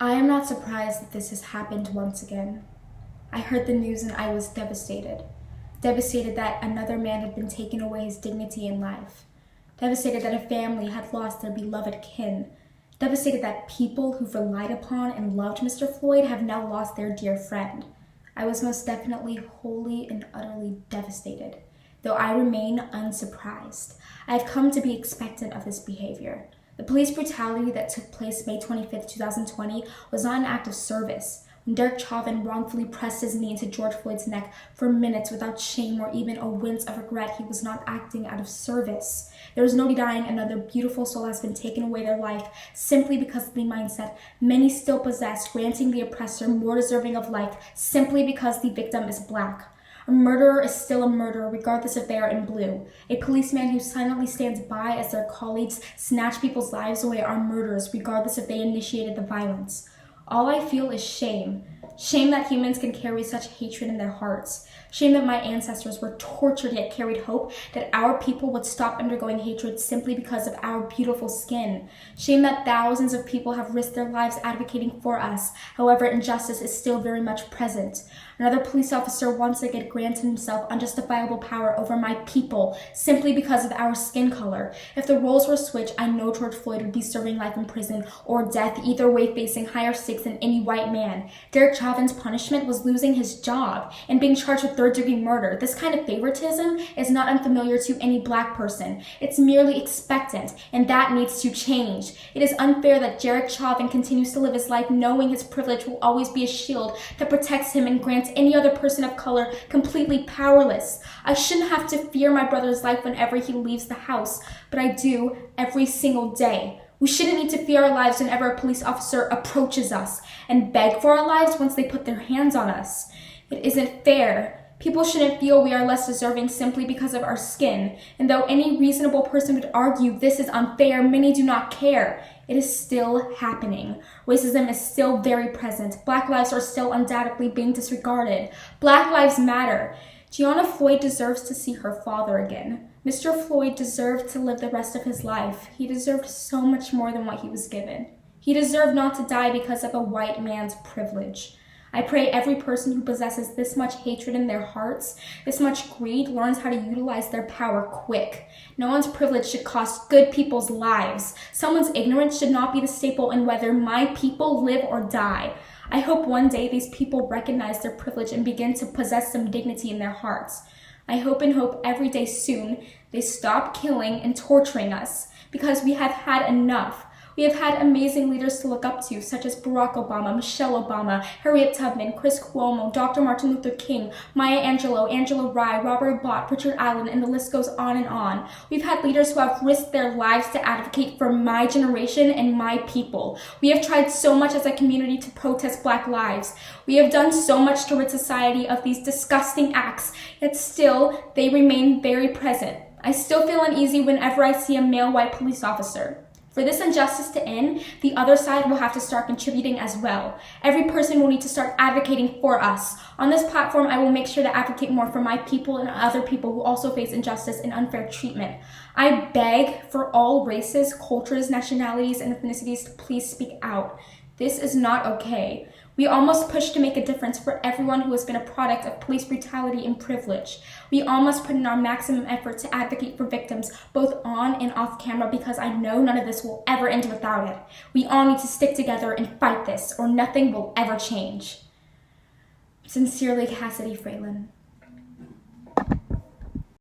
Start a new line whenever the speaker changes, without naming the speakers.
I am not surprised that this has happened once again. I heard the news and I was devastated. Devastated that another man had been taken away his dignity in life. Devastated that a family had lost their beloved kin. Devastated that people who've relied upon and loved Mr. Floyd have now lost their dear friend. I was most definitely wholly and utterly devastated, though I remain unsurprised. I have come to be expectant of this behavior. The police brutality that took place May 25th, 2020 was not an act of service. When Derek Chauvin wrongfully pressed his knee into George Floyd's neck for minutes without shame or even a wince of regret, he was not acting out of service. There is no denying another beautiful soul has been taken away their life simply because of the mindset many still possess, granting the oppressor more deserving of life simply because the victim is Black. A murderer is still a murderer regardless if they are in blue. A policeman who silently stands by as their colleagues snatch people's lives away are murderers regardless if they initiated the violence. All I feel is shame. Shame that humans can carry such hatred in their hearts. Shame that my ancestors were tortured yet carried hope that our people would stop undergoing hatred simply because of our beautiful skin. Shame that thousands of people have risked their lives advocating for us. However, injustice is still very much present. Another police officer once again granted himself unjustifiable power over my people simply because of our skin color. If the roles were switched, I know George Floyd would be serving life in prison or death, either way facing higher stakes than any white man. Derek Chauvin's punishment was losing his job and being charged with third-degree murder. This kind of favoritism is not unfamiliar to any Black person. It's merely expectant, and that needs to change. It is unfair that Derek Chauvin continues to live his life knowing his privilege will always be a shield that protects him and grants any other person of color completely powerless. I shouldn't have to fear my brother's life whenever he leaves the house, but I do every single day. We shouldn't need to fear our lives whenever a police officer approaches us and beg for our lives once they put their hands on us. It isn't fair. People shouldn't feel we are less deserving simply because of our skin. And though any reasonable person would argue this is unfair, many do not care. It is still happening. Racism is still very present. Black lives are still undoubtedly being disregarded. Black lives matter. Gianna Floyd deserves to see her father again. Mr. Floyd deserved to live the rest of his life. He deserved so much more than what he was given. He deserved not to die because of a white man's privilege. I pray every person who possesses this much hatred in their hearts, this much greed, learns how to utilize their power quick. No one's privilege should cost good people's lives. Someone's ignorance should not be the staple in whether my people live or die. I hope one day these people recognize their privilege and begin to possess some dignity in their hearts. I hope and hope every day soon they stop killing and torturing us because we have had enough. We have had amazing leaders to look up to, such as Barack Obama, Michelle Obama, Harriet Tubman, Chris Cuomo, Dr. Martin Luther King, Maya Angelou, Angela Rye, Robert Bott, Richard Allen, and the list goes on and on. We've had leaders who have risked their lives to advocate for my generation and my people. We have tried so much as a community to protest Black lives. We have done so much to rid society of these disgusting acts, yet still they remain very present. I still feel uneasy whenever I see a male white police officer. For this injustice to end, the other side will have to start contributing as well. Every person will need to start advocating for us. On this platform, I will make sure to advocate more for my people and other people who also face injustice and unfair treatment. I beg for all races, cultures, nationalities, and ethnicities to please speak out. This is not okay. We almost push to make a difference for everyone who has been a product of police brutality and privilege. We all must put in our maximum effort to advocate for victims, both on and off camera, because I know none of this will ever end without it. We all need to stick together and fight this, or nothing will ever change. Sincerely, Cassidy Fralin.